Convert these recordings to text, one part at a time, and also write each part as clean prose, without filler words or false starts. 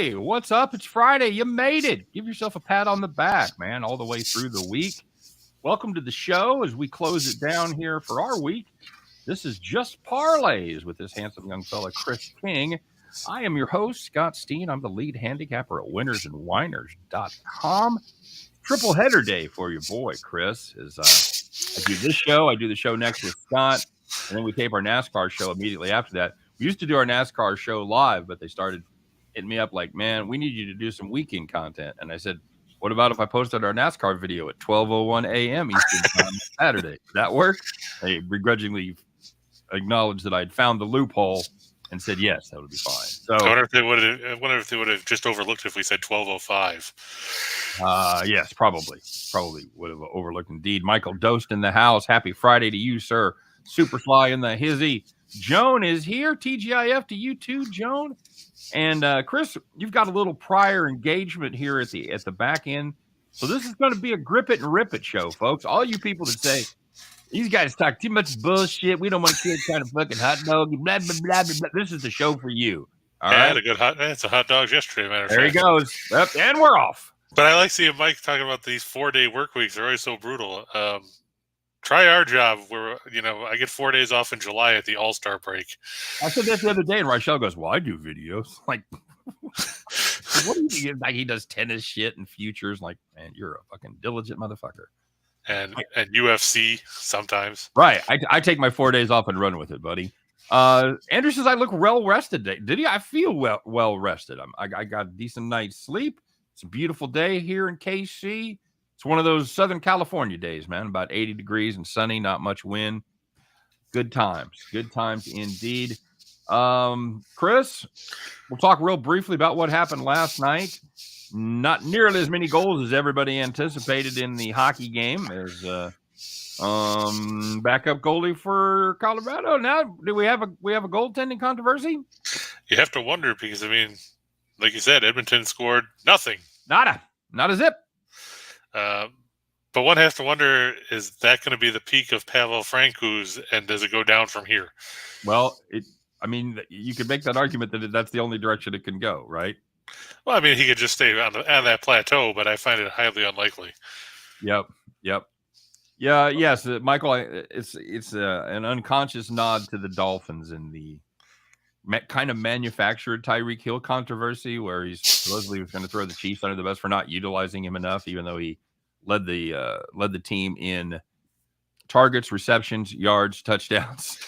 Hey, what's up? It's Friday. You made it. Give yourself a pat on the back, man, all the way through the week. Welcome to the show as we close it down here for our week. This is just Parlays with this handsome young fella, Chris King. I am your host, Scott Steehn. I'm the lead handicapper at WHINERS.com. Triple header day for your boy, Chris. I do this show. I do the show next with Scott, and then we tape our NASCAR show immediately after that. We used to do our NASCAR show live, but they started hitting me up like, man, we need you to do some weekend content. And I said, what about if I posted our NASCAR video at 12:01 a.m. Eastern time Saturday? Did that work? They begrudgingly acknowledged that I'd found the loophole and said, yes, that would be fine. So I wonder if they would have just overlooked if we said 12:05. Yes, probably would have overlooked indeed. Michael Dost in the house. Happy Friday to you, sir. Superfly in the hizzy. Joan is here. TGIF to you too, Joan. And Chris, you've got a little prior engagement here at the back end. So this is going to be a grip it and rip it show, folks. All you people that say, these guys talk too much bullshit. We don't want to kids kind of fucking hot dog. Blah, blah, blah, blah, blah. This is the show for you. All right. It's a hot dogs yesterday, matter of there fact. He goes. Yep, and we're off. But I like seeing Mike talking about these 4-day work weeks. They're always so brutal. Try our job where, I get 4 days off in July at the All-Star break. I said that the other day, and Rachel goes, well, I do videos. Like, what do you like? He does tennis shit and futures. Like, man, you're a fucking diligent motherfucker. And UFC sometimes. Right. I take my 4 days off and run with it, buddy. Andrew says I look well rested today. Did he? I feel well rested. I got a decent night's sleep. It's a beautiful day here in KC. It's one of those Southern California days, man. About 80 degrees and sunny, not much wind. Good times indeed. Chris, we'll talk real briefly about what happened last night. Not nearly as many goals as everybody anticipated in the hockey game. As backup goalie for Colorado. Now, do we have a goaltending controversy? You have to wonder because, like you said, Edmonton scored nothing. Nada. Not a zip. But one has to wonder, is that going to be the peak of Pavel Francouz, and does it go down from here? Well, you could make that argument that that's the only direction it can go, right? Well, he could just stay on that plateau, but I find it highly unlikely. Yep. Yeah, yes, Michael, it's an unconscious nod to the Dolphins in the kind of manufactured Tyreek Hill controversy where he's supposedly was going to throw the Chiefs under the bus for not utilizing him enough, even though he led the team in targets, receptions, yards, touchdowns,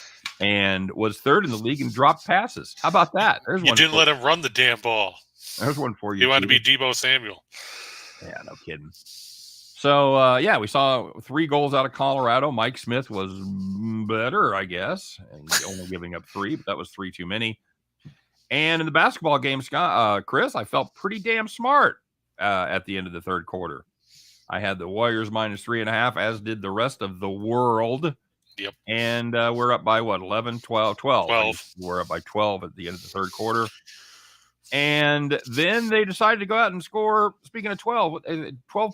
and was third in the league and dropped passes. How about that? You didn't let him run the damn ball. There's one for you. He wanted to be Deebo Samuel. Yeah, no kidding. So, we saw 3 goals out of Colorado. Mike Smith was better, I guess, and only giving up 3, but that was 3 too many. And in the basketball game, Chris, I felt pretty damn smart at the end of the third quarter. I had the Warriors minus 3.5, as did the rest of the world. Yep. And we're up by, 11, 12? 12. We're up by 12 at the end of the third quarter. And then they decided to go out and score, speaking of 12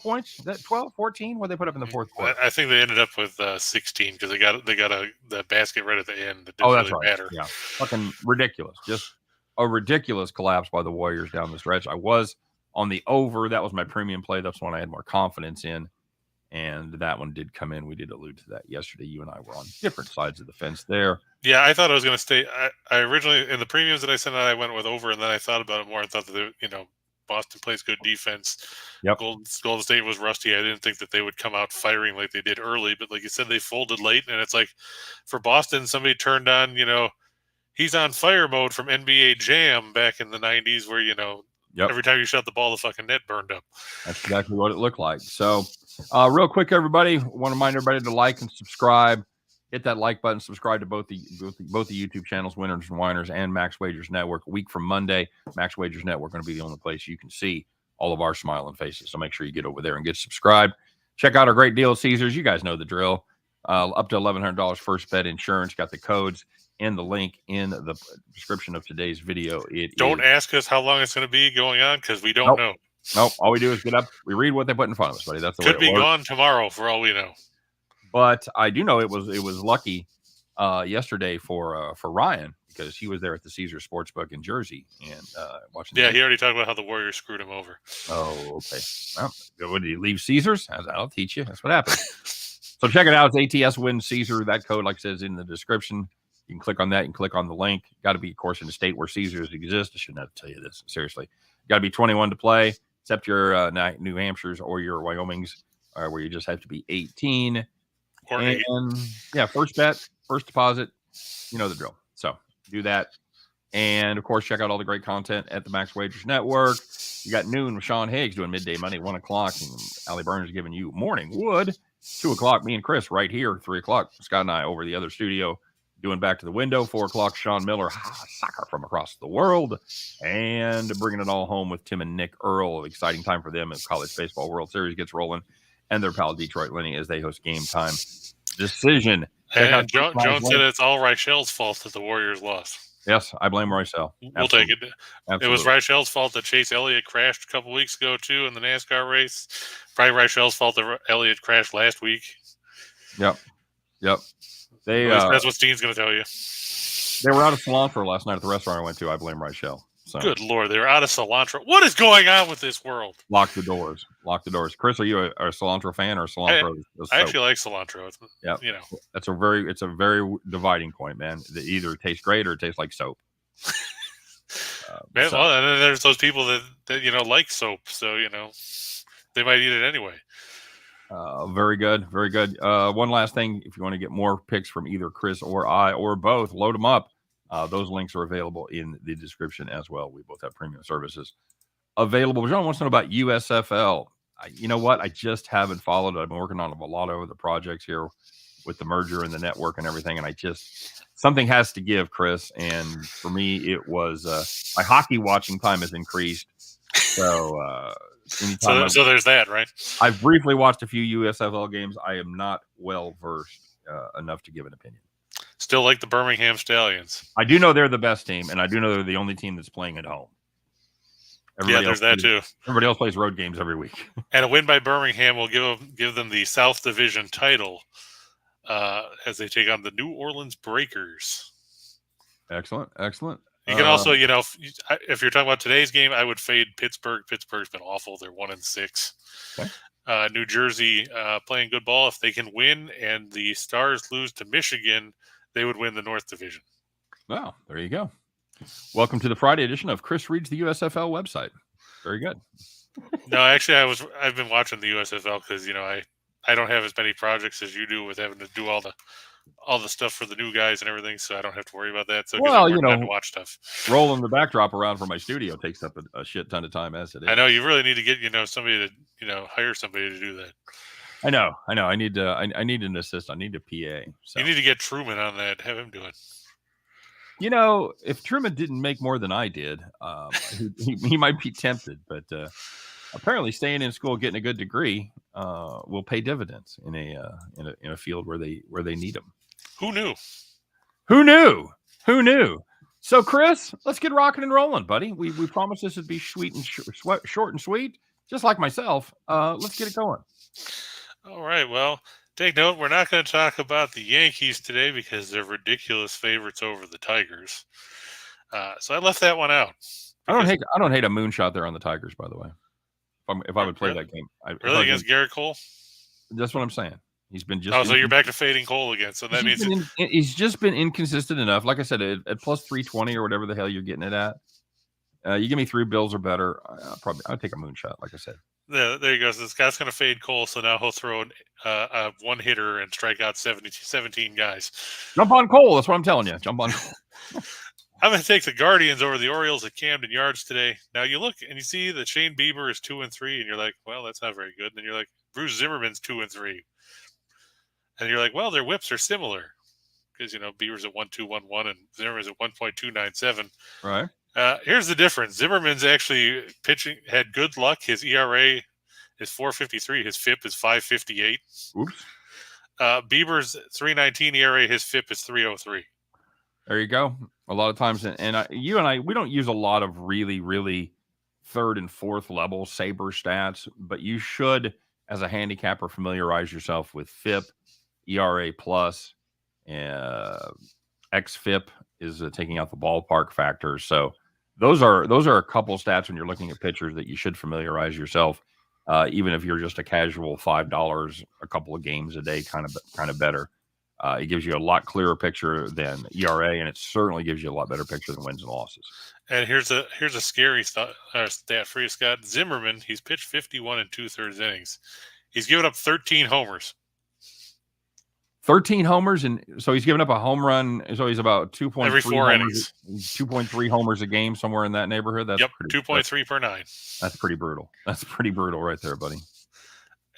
points, that 12, 14? What did they put up in the fourth quarter? I think they ended up with 16 because they got the basket right at the end. That didn't really matter. Yeah, fucking ridiculous. Just a ridiculous collapse by the Warriors down the stretch. I was on the over. That was my premium play. That's one I had more confidence in. And that one did come in. We did allude to that yesterday. You and I were on different sides of the fence there. Yeah, I thought I was going to stay. I originally, in the premiums that I sent out, I went with over, and then I thought about it more. I thought that, Boston plays good defense. Yep. Golden State was rusty. I didn't think that they would come out firing like they did early. But like you said, they folded late. And it's like, for Boston, somebody turned on, he's on fire mode from NBA Jam back in the 90s where, Yep. Every time you shot the ball, the fucking net burned up. That's exactly what it looked like. So, real quick, everybody, want to remind everybody to like and subscribe. Hit that like button. Subscribe to both the YouTube channels, Winners and Whiners and Max Wagers Network. A week from Monday, Max Wagers Network going to be the only place you can see all of our smiling faces. So make sure you get over there and get subscribed. Check out our great deal at Caesars. You guys know the drill. Up to $1,100 first bet insurance. Got the codes and the link in the description of today's video. Don't ask us how long it's going to be going on because we don't know. Nope. All we do is get up. We read what they put in front of us, buddy. That's the way it works. Could be gone tomorrow for all we know. But I do know it was lucky yesterday for Ryan because he was there at the Caesar Sportsbook in Jersey and watching. Yeah, he already talked about how the Warriors screwed him over. Oh, okay. Well, what did he leave Caesars? I'll teach you. That's what happened. So check it out. It's ATS Win Caesar. That code, like I said, is in the description. You can click on that. You can click on the link. Got to be, of course, in a state where Caesars exist. I shouldn't have to tell you this. Seriously. Got to be 21 to play, except your New Hampshire's or your Wyoming's, where you just have to be 18. Or and, 8. Yeah, first bet, first deposit. You know the drill. So do that. And, of course, check out all the great content at the Max Wagers Network. You got noon with Sean Higgs doing midday Monday, 1 o'clock. And Allie Burns giving you morning wood. 2 o'clock, me and Chris right here. 3 o'clock, Scott and I over the other studio doing Back to the Window. 4 o'clock, Sean Miller, soccer from across the world. And bringing it all home with Tim and Nick Earl. Exciting time for them as College Baseball World Series gets rolling. And their pal Detroit Lenny as they host Game Time Decision. And Jones said it's all Richel's fault that the Warriors lost. Yes, I blame Richel. We'll take it. Absolutely. It was Richel's fault that Chase Elliott crashed a couple weeks ago, too, in the NASCAR race. Probably Richel's fault that Elliott crashed last week. Yep. They that's what Steen's going to tell you. They were out of cilantro last night at the restaurant I went to. I blame Richel. So. Good Lord, they were out of cilantro. What is going on with this world? Lock the doors. Chris, are you a cilantro fan or cilantro? I actually like cilantro. Yeah, it's a very dividing point, man. It either tastes great or it tastes like soap. Man, well, and then there's those people that like soap, so they might eat it anyway. Very good. One last thing, if you want to get more picks from either Chris or I or both, load them up. Those links are available in the description as well. We both have premium services available. John wants to know about USFL. You know what? I just haven't followed it. I've been working on a lot of the projects here with the merger and the network and everything. And something has to give, Chris. And for me, it was my hockey watching time has increased. So, so there's that, right? I've briefly watched a few USFL games. I am not well versed enough to give an opinion. Still like the Birmingham Stallions. I do know they're the best team, and I do know they're the only team that's playing at home. There's that too. Everybody else plays road games every week. And a win by Birmingham will give them the South Division title as they take on the New Orleans Breakers. Excellent. You can also, if you're talking about today's game, I would fade Pittsburgh. Pittsburgh's been awful. They're 1-6. Okay. New Jersey playing good ball. If they can win and the Stars lose to Michigan, they would win the North Division. Wow, there you go. Welcome to the Friday edition of Chris Reads the USFL website. Very good. No, actually, I've been watching the USFL because I don't have as many projects as you do with having to do all the stuff for the new guys and everything, so I don't have to worry about that. So well, to watch stuff. Rolling the backdrop around for my studio takes up a shit ton of time as it is. I know you really need to get somebody to hire somebody to do that. I know. I need an assistant. I need a PA. So. You need to get Truman on that. Have him do it. If Truman didn't make more than I did, he might be tempted. But apparently, staying in school, getting a good degree, will pay dividends in a field where they need them. Who knew? Who knew? So, Chris, let's get rocking and rolling, buddy. We promised this would be short and sweet, just like myself. Let's get it going. All right. Well, take note. We're not going to talk about the Yankees today because they're ridiculous favorites over the Tigers. So I left that one out. I don't hate a moonshot there on the Tigers, by the way. If I would play that game, really against Garrett Cole. That's what I'm saying. He's been just. Oh, so you're back to fading Cole again. So that means he's just been inconsistent enough. Like I said, at plus 320 or whatever the hell you're getting it at. You give me 3 bills or better, I'll take a moonshot. Like I said. Yeah, there you go. So this guy's going to fade Cole, so now he'll throw a one hitter and strike out 17 guys. Jump on Cole. That's what I'm telling you. Jump on Cole. I'm going to take the Guardians over the Orioles at Camden Yards today. Now you look and you see that Shane Bieber is 2-3, and you're like, well, that's not very good. And then you're like, Bruce Zimmerman's 2-3, and you're like, well, their whips are similar because Bieber's at 1.211 and Zimmerman's at 1.297. Right. Here's the difference. Zimmerman's actually had good luck. His ERA is 4.53. His FIP is 5.58. Oops. Bieber's 3.19 ERA. His FIP is 3.03. There you go. A lot of times, and you and I, we don't use a lot of really, really third and fourth level saber stats, but you should, as a handicapper, familiarize yourself with FIP, ERA plus, XFIP is taking out the ballpark factor. So those are a couple stats when you're looking at pitchers that you should familiarize yourself, even if you're just a casual $5 a couple of games a day kind of better. It gives you a lot clearer picture than ERA, and it certainly gives you a lot better picture than wins and losses. And here's a scary stat for you, Scott. Zimmerman, he's pitched 51 2/3 innings. He's given up 13 homers. 13 homers, and so he's given up a home run. So he's about 2.3 every 4 innings. 2.3 homers a game, somewhere in that neighborhood. That's 2.3 per 9. That's pretty brutal. That's pretty brutal right there, buddy.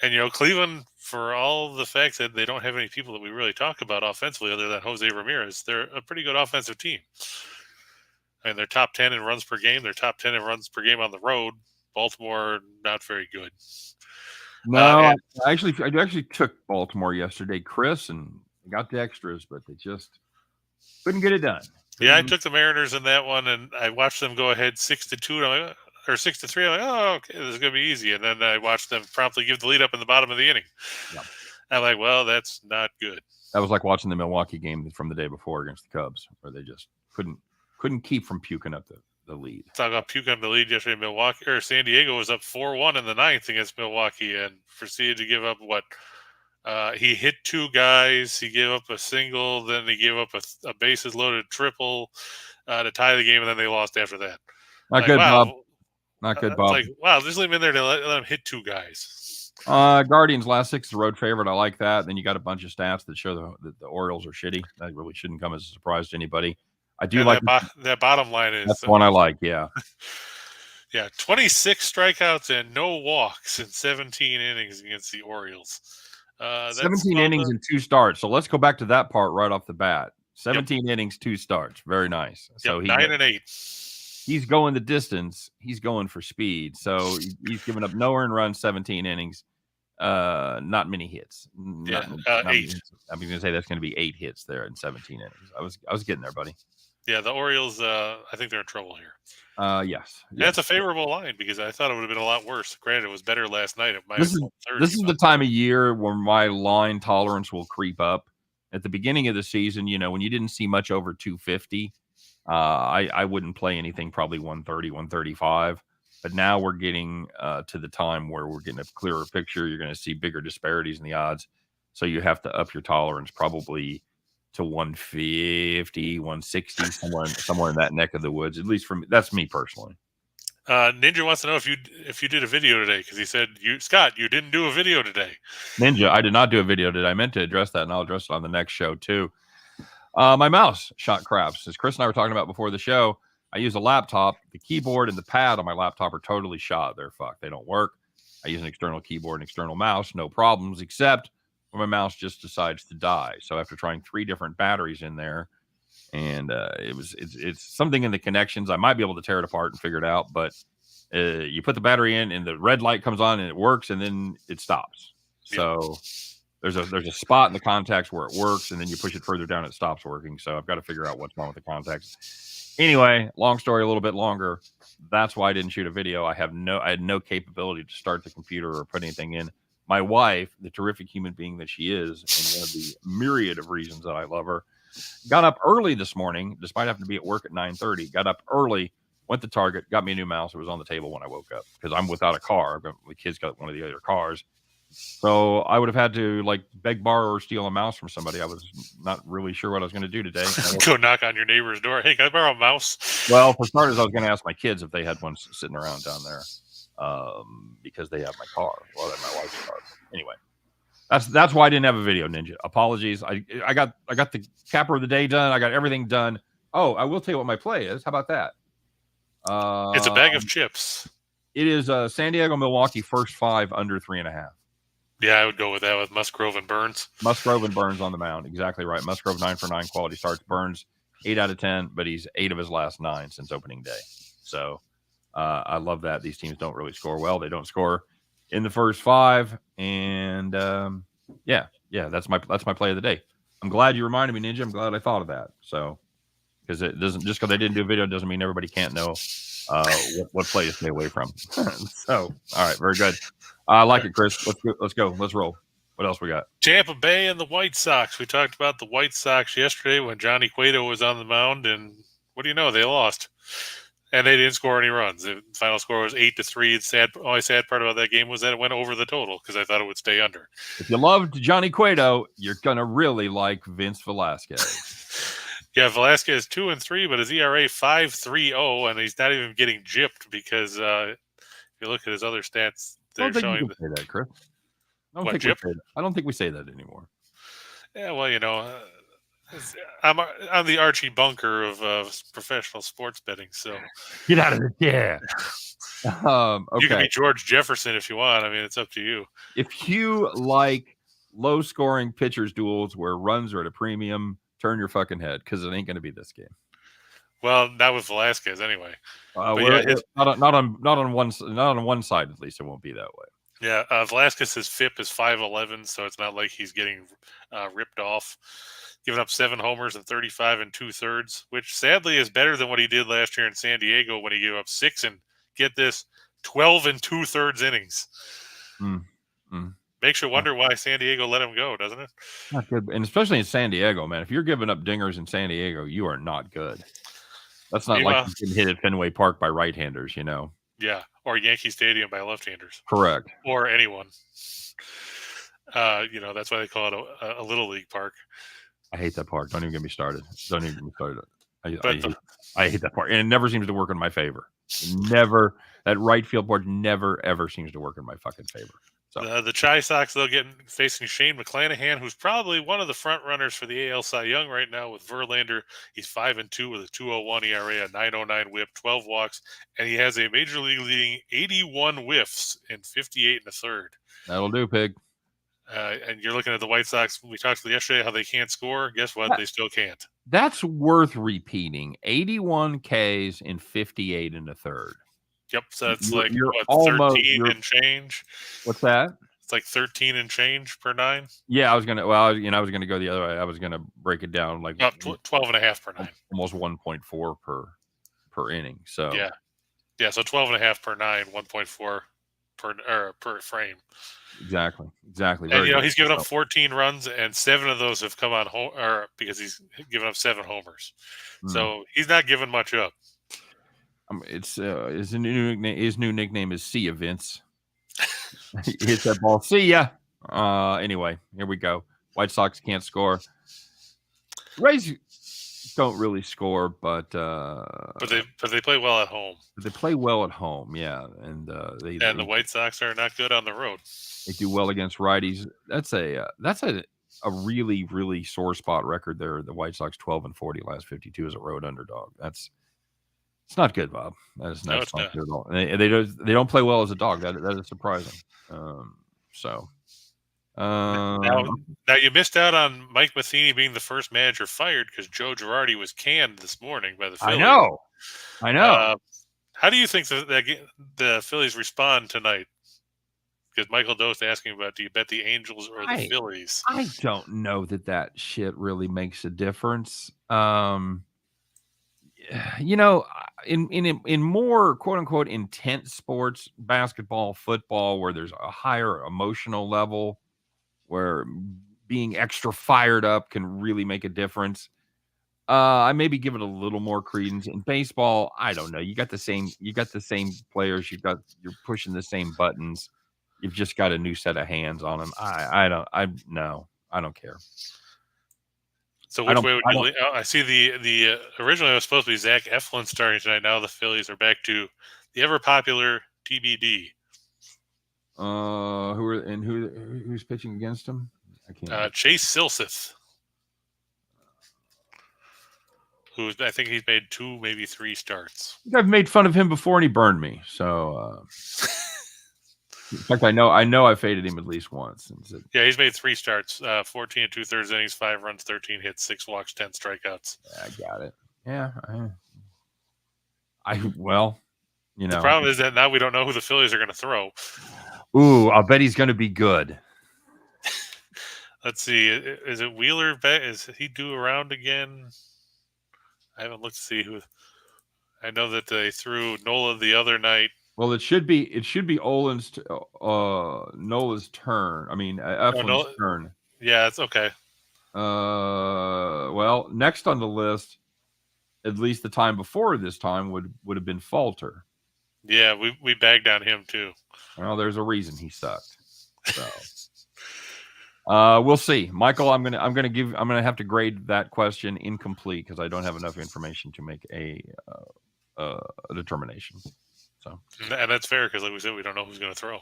And Cleveland, for all the fact that they don't have any people that we really talk about offensively other than Jose Ramirez, they're a pretty good offensive team. And they're top 10 in runs per game. They're top 10 in runs per game on the road. Baltimore, not very good. No, I actually took Baltimore yesterday, Chris, and got the extras, but they just couldn't get it done. Yeah, I took the Mariners in that one, and I watched them go ahead 6-2, and I'm like, or 6-3. I'm like, oh, okay, this is gonna be easy. And then I watched them promptly give the lead up in the bottom of the inning. Yep. I'm like, well, that's not good. That was like watching the Milwaukee game from the day before against the Cubs, where they just couldn't keep from puking up the lead. Talk about puking up the lead yesterday. Milwaukee or San Diego was up 4-1 in the 9th against Milwaukee, and proceeded to give up what. He hit 2 guys. He gave up a single. Then he gave up a bases loaded triple to tie the game, and then they lost after that. Not good, Bob. Not good, Bob. Like, wow, just leave him in there to let him hit 2 guys. Guardians last 6 is the road favorite. I like that. Then you got a bunch of stats that show that the Orioles are shitty. That really shouldn't come as a surprise to anybody. I do like that bottom line is that's one I like. Yeah. Yeah, 26 strikeouts and no walks in 17 innings against the Orioles. 17 innings and 2 starts. So let's go back to that part right off the bat. 17 innings, 2 starts. Very nice. So 9 and 8. He's going the distance. He's going for speed. So he's given up no earned runs, 17 innings. Not many hits. 8. I'm going to say that's going to be 8 hits there in 17 innings. I was getting there, buddy. Yeah, the Orioles, I think they're in trouble here. Yes. That's a favorable line because I thought it would have been a lot worse. Granted, it was better last night. This is the time of year where my line tolerance will creep up. At the beginning of the season, when you didn't see much over 250, I wouldn't play anything probably 130, 135. But now we're getting to the time where we're getting a clearer picture. You're going to see bigger disparities in the odds. So you have to up your tolerance probably to 150, 160, somewhere in that neck of the woods. At least that's me personally. Ninja wants to know if you did a video today because he said, Scott, you didn't do a video today. Ninja, I did not do a video today. I meant to address that, and I'll address it on the next show too. My mouse shot craps. As Chris and I were talking about before the show, I use a laptop. The keyboard and the pad on my laptop are totally shot. They're fucked. They don't work. I use an external keyboard and external mouse, no problems, except when my mouse just decides to die. So after trying 3 different batteries in there, and it's something in the connections. I might be able to tear it apart and figure it out, but you put the battery in, and the red light comes on, and it works, and then it stops. So there's a spot in the contacts where it works, and then you push it further down, it stops working. So I've got to figure out what's wrong with the contacts. Anyway, long story, a little bit longer. That's why I didn't shoot a video. I had no capability to start the computer or put anything in. My wife, the terrific human being that she is, and one of the myriad of reasons that I love her, got up early this morning, despite having to be at work at 9:30. Got up early, went to Target, got me a new mouse. It was on the table when I woke up because I'm without a car. The kids got one of the other cars. So I would have had to beg, borrow, or steal a mouse from somebody. I was not really sure what I was going to do today. Go knock on your neighbor's door. Hey, can I borrow a mouse? Well, for starters, I was going to ask my kids if they had one sitting around down there because they have my car. Well, they have my wife's car. Anyway, that's why I didn't have a video, Ninja. Apologies. I got the capper of the day done. I got everything done. Oh, I will tell you what my play is. How about that? It's a bag of chips. It is San Diego, Milwaukee, first 5 under 3.5. Yeah, I would go with that with Musgrove and Burns. Musgrove and Burns on the mound. Exactly right. Musgrove 9 for 9 quality starts. Burns 8 out of 10, but he's 8 of his last 9 since opening day. So I love that. These teams don't really score well. They don't score in the first 5. And that's my play of the day. I'm glad you reminded me, Ninja. I'm glad I thought of that. So because it doesn't just because I didn't do a video doesn't mean everybody can't know what play to stay away from. So all right, very good. I like it, Chris. Let's go. Let's roll. What else we got? Tampa Bay and the White Sox. We talked about the White Sox yesterday when Johnny Cueto was on the mound, and what do you know? They lost. And they didn't score any runs. The final score was 8-3. The only sad part about that game was that it went over the total because I thought it would stay under. If you loved Johnny Cueto, you're gonna really like Vince Velasquez. Yeah, Velasquez 2-3, but his ERA 5.30, and he's not even getting gypped because if you look at his other stats, they're showing. Say that, Chris. I don't think we say that anymore. Yeah, well, I'm the Archie Bunker of professional sports betting. So get out of it. Yeah. Okay. You can be George Jefferson if you want. I mean, it's up to you. If you like low-scoring pitchers duels where runs are at a premium, turn your fucking head because it ain't going to be this game. Well, not with Velasquez anyway. Not on one side at least. It won't be that way. Yeah, Velasquez's FIP is 5.11, so it's not like he's getting ripped off. Giving up 7 homers and 35 2/3, which sadly is better than what he did last year in San Diego when he gave up 6 and get this 12 2/3 innings. Makes you wonder why San Diego let him go, doesn't it? Not good, and especially in San Diego, man. If you're giving up dingers in San Diego, you are not good. That's not like you can hit at Fenway Park by right-handers, Yeah, or Yankee Stadium by left-handers. Correct. Or anyone. That's why they call it a little league park. I hate that park. Don't even get me started. I hate that park, and it never seems to work in my favor. Never. That right field board never ever seems to work in my fucking favor. So the Chi Sox, they'll get facing Shane McClanahan, who's probably one of the front runners for the AL Cy Young right now with Verlander. He's 5-2 with a 2.01 ERA, a 9.09 WHIP, 12 walks, and he has a major league leading 81 whiffs in 58 1/3. That'll do, pig. And you're looking at the White Sox. We talked yesterday how they can't score. Guess what? They still can't. That's worth repeating. 81 Ks in 58 1/3. Yep. So that's you're 13 and change. What's that? It's like 13 and change per 9. Yeah, I was gonna go the other way. I was gonna break it down like 12.5 per 9. Almost 1.4 per inning. So yeah. So 12.5 per 9, 1.4 per frame. Exactly. And he's given up 14 runs, and 7 of those have come on because he's given up 7 homers. So he's not giving much up. It's his new nickname is See Ya Vince. He hits that ball. See ya. Anyway, here we go. White Sox can't score. Rays don't really score, but they play well at home. They play well at home, yeah, and the White Sox are not good on the road. They do well against righties. That's a really, really sore spot record there. The White Sox 12-40 last 52 as a road underdog. It's not good, Bob. That's not good at all. They don't play well as a dog. That is surprising. Now you missed out on Mike Matheny being the first manager fired because Joe Girardi was canned this morning by the Phillies. I know. How do you think the Phillies respond tonight? Because Michael Dost asking about, do you bet the Angels or the Phillies? I don't know that shit really makes a difference. In more quote unquote intense sports, basketball, football, where there's a higher emotional level, where being extra fired up can really make a difference. I maybe give it a little more credence. In baseball, I don't know. You got the same players. You're pushing the same buttons. You've just got a new set of hands on them. I don't care. So which way would you lean? I see the originally it was supposed to be Zach Eflin starting tonight. Now the Phillies are back to the ever popular TBD. Who's pitching against him? I can't. Chase Silseth, who I think he's made 2, maybe 3 starts. I think I've made fun of him before, and he burned me. So, in fact, I know I faded him at least once. Yeah, he's made 3 starts, 14 2/3 innings, 5 runs, 13 hits, 6 walks, 10 strikeouts. I got it. Yeah. The problem is that now we don't know who the Phillies are going to throw. Ooh, I'll bet he's going to be good. Let's see. Is it Wheeler? Is he due around again? I haven't looked to see who. I know that they threw Nola the other night. Well, it should be Nola's turn. I mean, Eflin's turn. Yeah, it's okay. Well, next on the list, at least the time before this time, would have been Falter. Yeah, we bagged on him too. Well, there's a reason he sucked. So we'll see. Michael, I'm gonna have to grade that question incomplete because I don't have enough information to make a determination. So, and that's fair because, like we said, we don't know who's going to throw.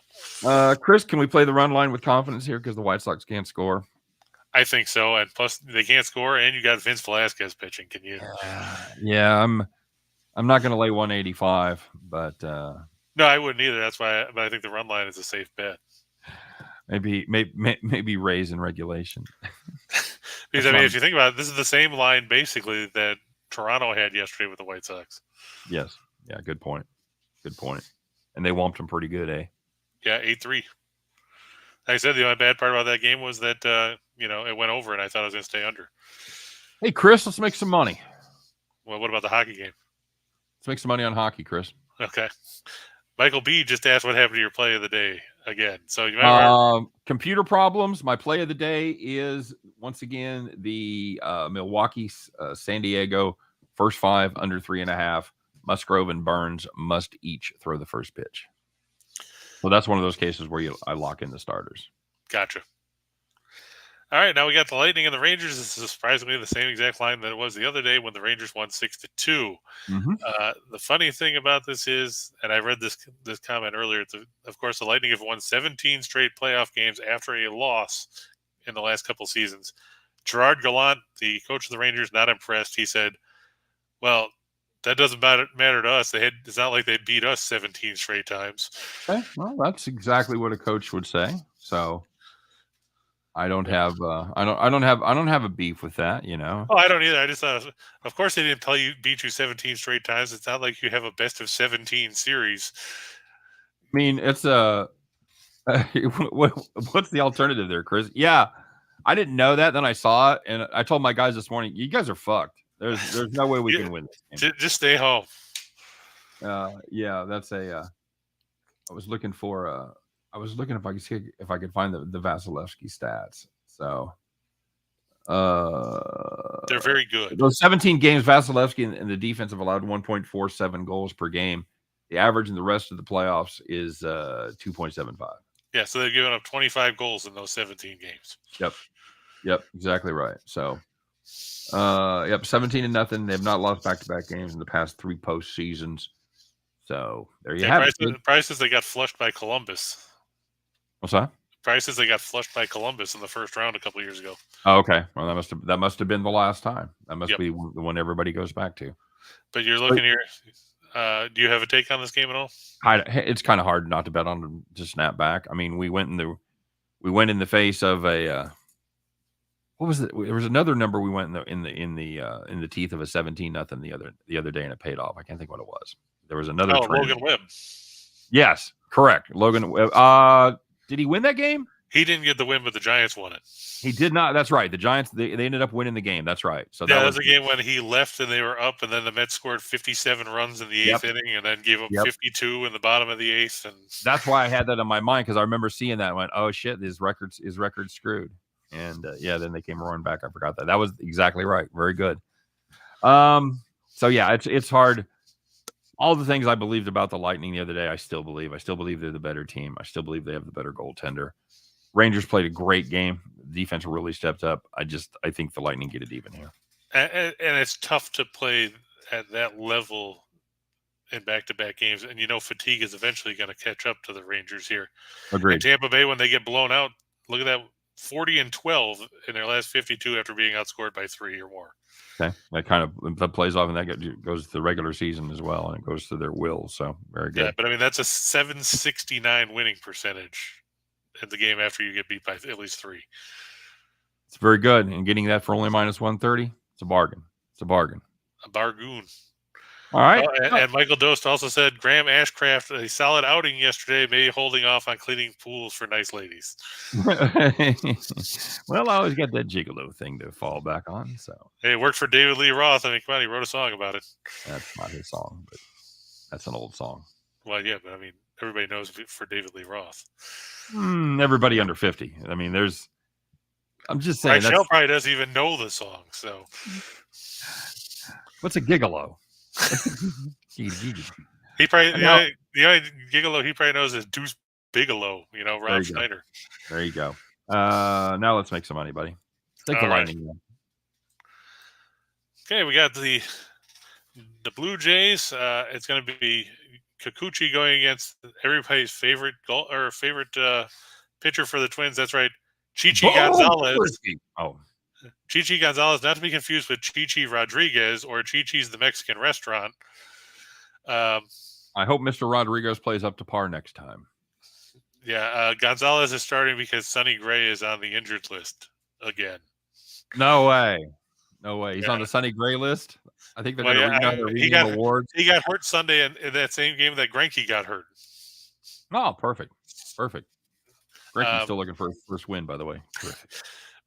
Chris, can we play the run line with confidence here because the White Sox can't score? I think so, and plus they can't score, and you got Vince Velasquez pitching. Can you? Yeah, I'm not going to lay 185, but no, I wouldn't either. That's why. But I think the run line is a safe bet. Maybe raise in regulation. Because I mean, if you think about it, this is the same line basically that Toronto had yesterday with the White Sox. Yes. Yeah. Good point. And they whomped them pretty good, eh? Yeah, 8-3. Like I said, the only bad part about that game was that it went over, and I thought I was going to stay under. Hey, Chris, let's make some money. Well, what about the hockey game? Let's make some money on hockey, Chris. Okay. Michael B just asked what happened to your play of the day again. So you might computer problems. My play of the day is once again the Milwaukee San Diego first 5 under 3.5. Musgrove and Burns must each throw the first pitch. Well, that's one of those cases where I lock in the starters. Gotcha. All right, now we got the Lightning and the Rangers. This is surprisingly the same exact line that it was the other day when the Rangers won 6-2. Mm-hmm. The funny thing about this is, and I read this comment earlier, of course, the Lightning have won 17 straight playoff games after a loss in the last couple seasons. Gerard Gallant, the coach of the Rangers, not impressed. He said, well, that doesn't matter to us. It's not like they beat us 17 straight times. Okay, well, that's exactly what a coach would say. So I don't have a beef with that, you know. Oh, I don't either. I just thought, of course, they didn't beat you 17 straight times. It's not like you have a best of 17 series. I mean, it's what's the alternative there, Chris? Yeah, I didn't know that. Then I saw it, and I told my guys this morning, "You guys are fucked. There's no way we can win this game. Just stay home." Yeah, that's a. I was looking if I could see if I could find the Vasilevsky stats. So, they're very good. Those 17 games, Vasilevsky and the defense have allowed 1.47 goals per game. The average in the rest of the playoffs is 2.75. Yeah, so they've given up 25 goals in those 17 games. Yep, exactly right. So, 17-0. They've not lost back-to-back games in the past 3 postseasons. So there you have it. Prices they got flushed by Columbus. What's that? Prices they got flushed by Columbus in the first round a couple of years ago. Oh, okay. Well, that must have been the last time. That must be the one everybody goes back to. But you're looking here. Do you have a take on this game at all? It's kind of hard not to bet on them to snap back. I mean, we went in the face of a what was it? There was another number we went in the teeth of a 17-0 the other day, and it paid off. I can't think what it was. There was another. Oh, Logan Webb. Yes, correct. Logan Webb. Did he win that game? He didn't get the win, but the Giants won it. He did not. That's right. The Giants they ended up winning the game. That's right. So that was a game when he left and they were up, and then the Mets scored 57 runs in the 8th inning, and then gave up 52 in the bottom of the 8th. And that's why I had that in my mind because I remember seeing that and went, "Oh shit, his record's screwed." And then they came roaring back. I forgot that. That was exactly right. Very good. So yeah, it's hard. All the things I believed about the Lightning the other day, I still believe. I still believe they're the better team. I still believe they have the better goaltender. Rangers played a great game. The defense really stepped up. I think the Lightning get it even here. And it's tough to play at that level in back-to-back games. And, fatigue is eventually going to catch up to the Rangers here. Agreed. In Tampa Bay, when they get blown out, look at that, 40-12 in their last 52 after being outscored by 3 or more. Okay, that plays off, and that goes to the regular season as well, and it goes to their will. So very good. Yeah, but I mean that's a 769 winning percentage in the game after you get beat by at least 3. It's very good, and getting that for only -130, it's a bargain. A bargoon. All right. And Michael Dost also said Graham Ashcraft, a solid outing yesterday, maybe holding off on cleaning pools for nice ladies. Well, I always got that gigolo thing to fall back on. So hey, it worked for David Lee Roth. I mean, come on, he wrote a song about it. That's not his song, but that's an old song. Well, yeah, but I mean, everybody knows for David Lee Roth. Everybody under 50. I mean, I'm just saying. Michelle probably doesn't even know the song. So, what's a gigolo? He probably the only gigolo he probably knows is Deuce Bigelow. Rob Schneider. There you go. Now let's make some money, buddy. Take the Lightning. Okay, we got the Blue Jays. It's going to be Kikuchi going against everybody's favorite pitcher for the Twins. That's right, Chichi Gonzalez. Chichi Gonzalez, not to be confused with Chichi Rodriguez or Chichi's the Mexican restaurant. I hope Mr. Rodriguez plays up to par next time. Yeah, Gonzalez is starting because Sonny Gray is on the injured list again. No way. He's on the Sonny Gray list. I think they're going to read awards. He got hurt Sunday in that same game that Greinke got hurt. Oh, perfect. Greinke's still looking for his first win, by the way. Terrific.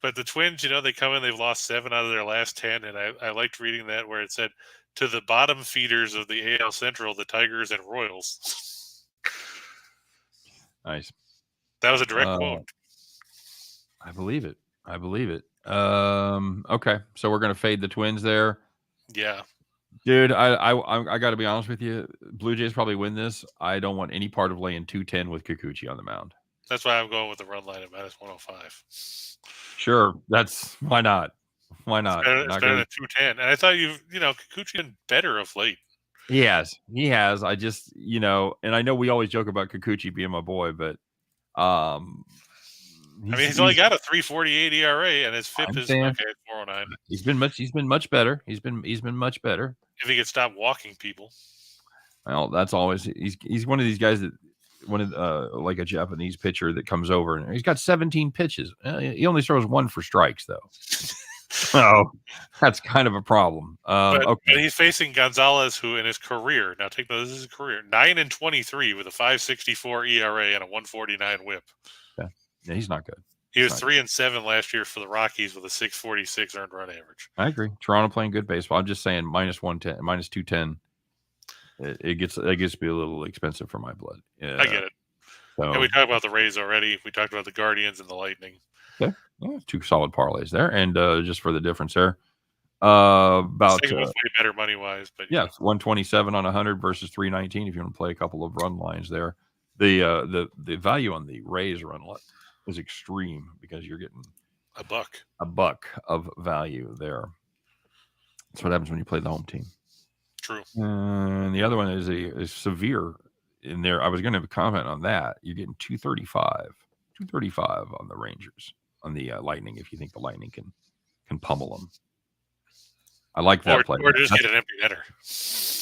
But the Twins, they come in, they've lost 7 out of their last 10, and I liked reading that where it said, to the bottom feeders of the AL Central, the Tigers and Royals. Nice. That was a direct quote. I believe it. Okay, so we're going to fade the Twins there. Yeah. Dude, I got to be honest with you. Blue Jays probably win this. I don't want any part of laying 210 with Kikuchi on the mound. That's why I'm going with the run line at -105. Sure, why not? Why not? It's better than 210. And I thought Kikuchi been better of late. He has. I just, and I know we always joke about Kikuchi being my boy, but he's only got a 3.48 ERA, and his FIP is okay at 4.09. He's been much better. He's been much better. If he could stop walking people. Well, that's always he's one of these guys that like a Japanese pitcher that comes over and he's got 17 pitches. He only throws 1 for strikes though. So that's kind of a problem. But he's facing Gonzalez, who in his career, now take note, this is his career, 9-23 with a 5.64 ERA and a 1.49 WHIP. Yeah, he's not good. He was 3-7 last year for the Rockies with a 6.46 earned run average. I agree. Toronto playing good baseball. I'm just saying -110, -210. It gets to be a little expensive for my blood. Yeah, I get it. So, and we talked about the Rays already. We talked about the Guardians and the Lightning. Okay, 2 solid parlays there, and just for the difference there, about way better money wise, but 127 on 100 versus 319. If you want to play a couple of run lines there, the value on the Rays run line is extreme because you're getting a buck of value there. That's what happens when you play the home team. True. And the other one is severe in there. I was going to comment on that. You're getting 235 on the Rangers, on the Lightning. If you think the Lightning can pummel them, I like that play. Or just get an empty netter.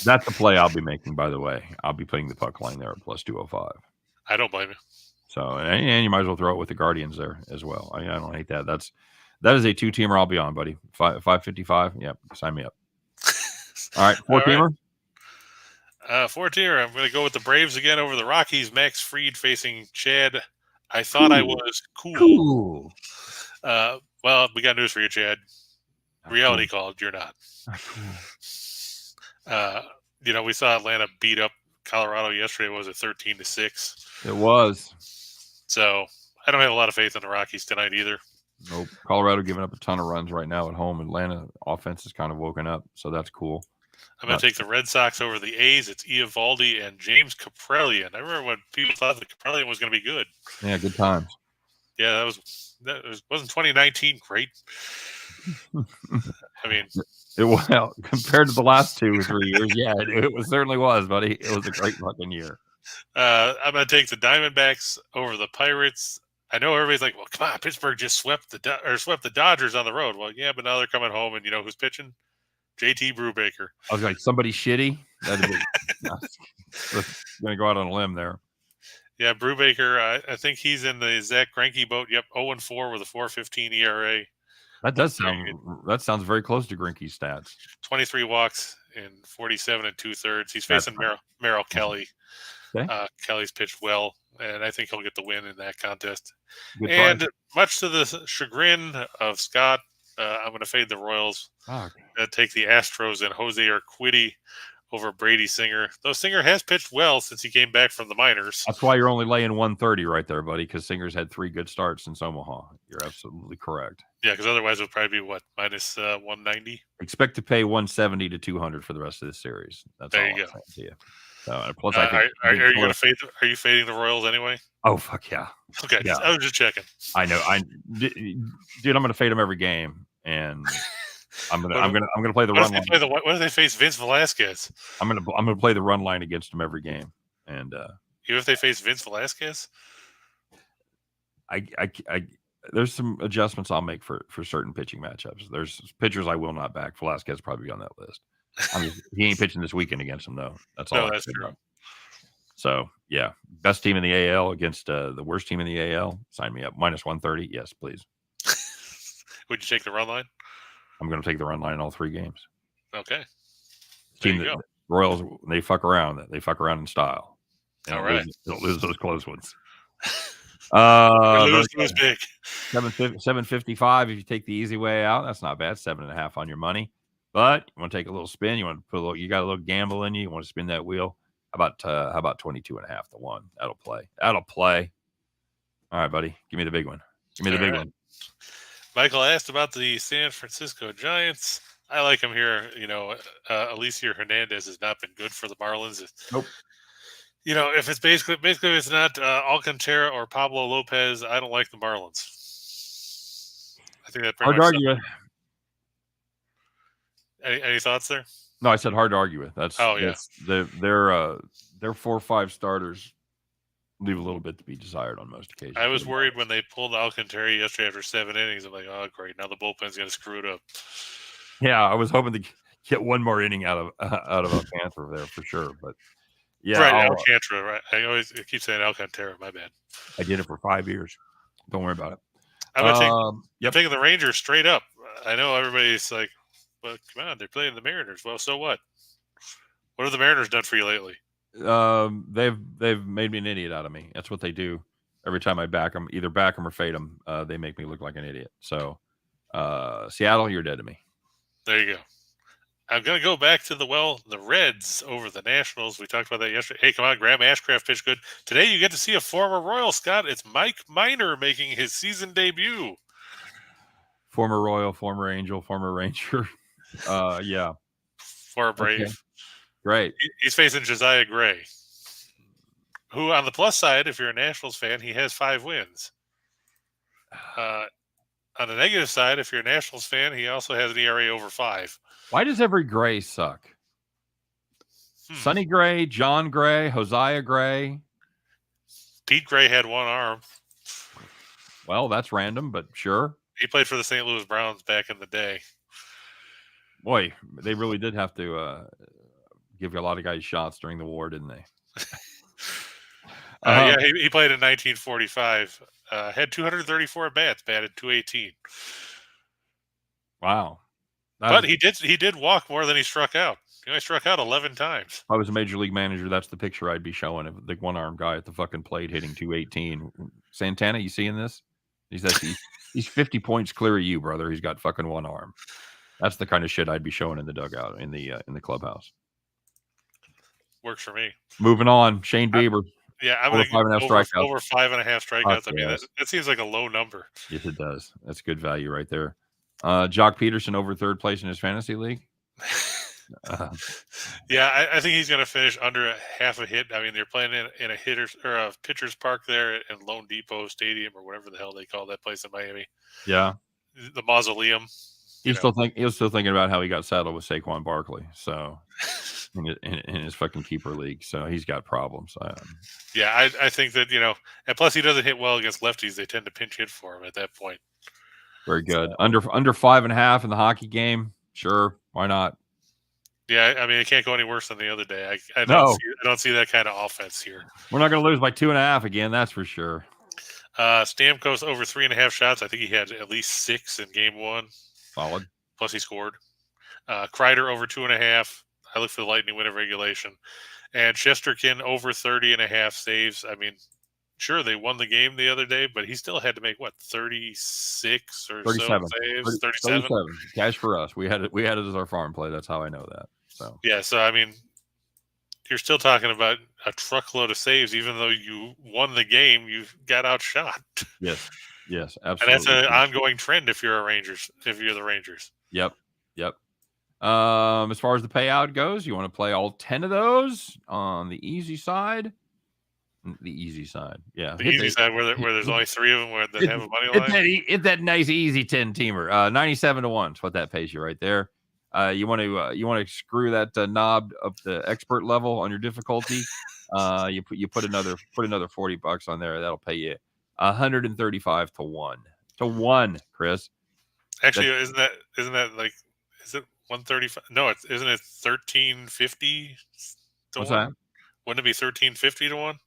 That's the play I'll be making. By the way, I'll be playing the puck line there at +205. I don't blame you. So and you might as well throw it with the Guardians there as well. I don't hate that. That is a 2-teamer. I'll be on, buddy. 555. Yep, sign me up. All right, 4-teamer. 4-teamer. I'm going to go with the Braves again over the Rockies. Max Fried facing Chad. I thought I was cool. Well, we got news for you, Chad. Reality called. You're not. We saw Atlanta beat up Colorado yesterday. Was it 13-6? It was. So I don't have a lot of faith in the Rockies tonight either. Nope. Colorado giving up a ton of runs right now at home. Atlanta offense is kind of woken up, so that's cool. I'm going to take the Red Sox over the A's. It's Eovaldi and James Kaprelian. I remember when people thought that Kaprelian was going to be good. Yeah, good times. Yeah, wasn't 2019 great? I mean, compared to the last 2 or 3 years, yeah, it certainly was, buddy. It was a great fucking year. I'm going to take the Diamondbacks over the Pirates. I know everybody's like, well, come on, Pittsburgh just swept the Dodgers on the road. Well, yeah, but now they're coming home, and you know who's pitching? JT Brubaker. I was like, somebody shitty? Going to go out on a limb there. Yeah, Brubaker, I think he's in the Zach Greinke boat. Yep, 0-4 with a 4.15 ERA. That sounds very close to Greinke's stats. 23 walks in 47 2/3. He's facing Merrill Kelly. Okay. Kelly's pitched well, and I think he'll get the win in that contest. Good and price. Much to the chagrin of Scott, I'm going to fade the Royals. Okay. Take the Astros and Jose Urquidy over Brady Singer. Though Singer has pitched well since he came back from the minors. That's why you're only laying 130 right there, buddy, because Singer's had 3 good starts since Omaha. You're absolutely correct. Yeah, because otherwise it would probably be what, minus 190. Expect to pay 170 to 200 for the rest of this series. That's There all you I'm go. saying to you. So, plus, Are you going to fade? Are you fading the Royals anyway? Oh fuck yeah! Okay, Yeah. I was just checking. I know. Dude, I'm going to fade them every game, and I'm gonna play the run line. What if they face Vince Velasquez? I'm gonna play the run line against them every game, and even if they face Vince Velasquez, I there's some adjustments I'll make for certain pitching matchups. There's pitchers I will not back. Velasquez probably be on that list. He ain't pitching this weekend against them though. That's all. No, that's true. So yeah, best team in the AL against the worst team in the AL. Sign me up. Minus 130. Yes, please. Would you take the run line? I'm going to take the run line in all 3 games. Okay. The Royals, they fuck around. They fuck around in style. All right. Don't lose those close ones. Lose big. 755 if you take the easy way out. That's not bad. 7.5 on your money. But you want to take a little spin. You want to put a little. You got a little gamble in you. You want to spin that wheel. How about 22.5 to 1? That'll play. All right, buddy. Give me the big one. One. Michael asked about the San Francisco Giants. I like him here. Alicia Hernandez has not been good for the Marlins. Nope. If it's basically it's not Alcantara or Pablo Lopez, I don't like the Marlins. I think that pretty hard to argue with. Any thoughts there? No, I said hard to argue with. Their 4 or 5 starters leave a little bit to be desired on most occasions. I was worried when they pulled Alcantara yesterday after 7 innings. I'm like, oh great, now the bullpen's going to screw it up. Yeah, I was hoping to get one more inning out of a Panther there for sure, but yeah, right, Alcantara. Right, I keep saying Alcantara. My bad. I did it for 5 years. Don't worry about it. I'm taking the Rangers straight up. I know everybody's like, well, come on, they're playing the Mariners. Well, so what? What have the Mariners done for you lately? They've made me an idiot out of me. That's what they do every time I back them. Either back them or fade them. They make me look like an idiot. So, Seattle, you're dead to me. There you go. I'm going to go back to the Reds over the Nationals. We talked about that yesterday. Hey, come on, Graham Ashcraft pitched good. Today you get to see a former Royal, Scott. It's Mike Minor making his season debut. Former Royal, former Angel, former Ranger. Yeah. For Brave. Okay. Great. He's facing Josiah Gray, who on the plus side, if you're a Nationals fan, he has 5 wins. On the negative side, if you're a Nationals fan, he also has an ERA over 5. Why does every Gray suck? Sonny Gray, John Gray, Hosea Gray. Pete Gray had 1 arm. Well, that's random, but sure. He played for the St. Louis Browns back in the day. Boy, they really did have to give a lot of guys shots during the war, didn't they? Yeah, he played in 1945. Had 234 at bats, batted .218. Wow. But he did walk more than he struck out. He only struck out 11 times. If I was a major league manager, that's the picture I'd be showing of the one-armed guy at the fucking plate hitting .218. Santana, you seeing this? He's 50 points clear of you, brother. He's got fucking 1 arm. That's the kind of shit I'd be showing in the dugout, in the clubhouse. Works for me. Moving on, Shane Bieber. I'm going to over 5.5 strikeouts. Over 5.5 strikeouts. I mean, that seems like a low number. Yes, it does. That's good value right there. Jock Peterson over 3rd place in his fantasy league. I think he's going to finish under half a hit. I mean, they're playing in a hitters or a pitcher's park there in Lone Depot Stadium or whatever the hell they call that place in Miami. Yeah, the Mausoleum. He was still thinking about how he got saddled with Saquon Barkley. So in his fucking keeper league, so he's got problems. I think that and plus he doesn't hit well against lefties. They tend to pinch hit for him at that point. Very good. So, under 5.5 in the hockey game. Sure, why not? Yeah, I mean it can't go any worse than the other day. I don't see that kind of offense here. We're not going to lose by 2.5 again. That's for sure. Stamkos over 3.5 shots. I think he had at least 6 in game 1. Solid. Plus he scored. Kreider over 2.5. I look for the Lightning win of regulation. And Shesterkin over 30.5 saves. I mean, sure, they won the game the other day, but he still had to make, 36 or 37 so saves? 37? Cash for us. We had it as our farm play. That's how I know that. So yeah, so I mean, you're still talking about a truckload of saves. Even though you won the game, you got outshot. Yes, And that's absolutely. an ongoing trend if you're the Rangers. Yep. As far as the payout goes, you want to play all 10 of those on the easy side. The easy side, yeah. The easy side where there's only 3 of them that have a money line. It's that nice easy 10-teamer. 97 to 1 is what that pays you right there. You want to screw that knob up the expert level on your difficulty. You put another $40 on there. That'll pay you 135 to 1, Chris. Actually, isn't that like, is it 135? No, isn't it 1350 to 1? That? Wouldn't it be 1350 to 1?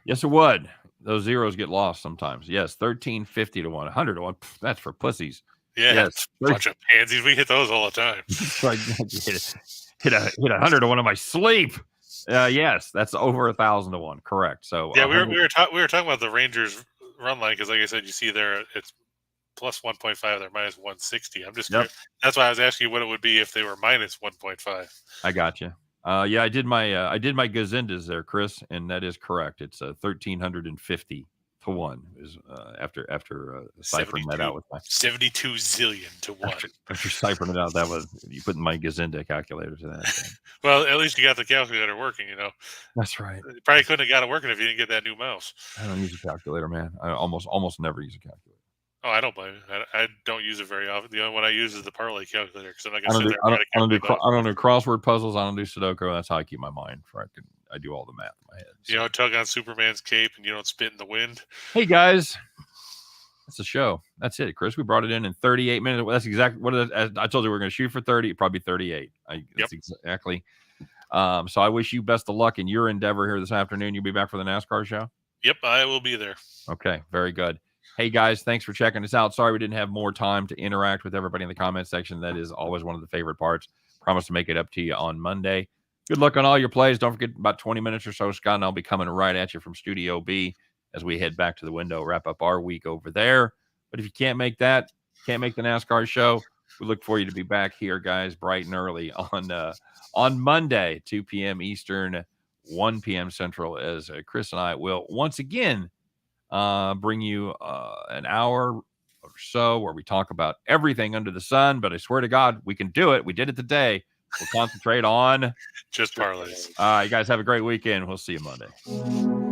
Yes, it would. Those zeros get lost sometimes. Yes, 1350 to 1, 100 to 1. That's for pussies. Yeah, yes. Bunch of pansies. We hit those all the time. hit 100 to 1 in my sleep. Yes, that's over 1,000 to 1. Correct. So yeah, we were talking about the Rangers run line because, like I said, you see there it's plus 1.5. They're minus 160. I'm just that's why I was asking you what it would be if they were minus 1.5. I got you. Yeah, I did my gazindas there, Chris, and that is correct. It's 1,350 to 1 is after ciphering that out with my 72 zillion to 1. After ciphering it out, that was you put my gazinda calculator to that. Well, at least you got the calculator working. That's right. You probably couldn't have got it working if you didn't get that new mouse. I don't use a calculator, man. I almost never use a calculator. Oh, I don't blame you. I don't use it very often. The only one I use is the parlay calculator because I'm not I don't do crossword puzzles. I don't do Sudoku. That's how I keep my mind. I do all the math in my head. So. You don't tug on Superman's cape and you don't spit in the wind. Hey guys, that's the show. That's it, Chris. We brought it in 38 minutes. That's exactly what I told you. We're going to shoot for 30. Probably 38. That's exactly. So I wish you best of luck in your endeavor here this afternoon. You'll be back for the NASCAR show. Yep, I will be there. Okay, very good. Hey, guys, thanks for checking us out. Sorry we didn't have more time to interact with everybody in the comment section. That is always one of the favorite parts. Promise to make it up to you on Monday. Good luck on all your plays. Don't forget, about 20 minutes or so, Scott and I'll be coming right at you from Studio B as we head back to the window, wrap up our week over there. But if you can't make the NASCAR show, we look for you to be back here, guys, bright and early on Monday, 2 p.m. Eastern, 1 p.m. Central, as Chris and I will once again bring you an hour or so where we talk about everything under the sun. But I swear to God, we can do it. We did it today. We'll concentrate on just parlays. You guys have a great weekend. We'll see you Monday.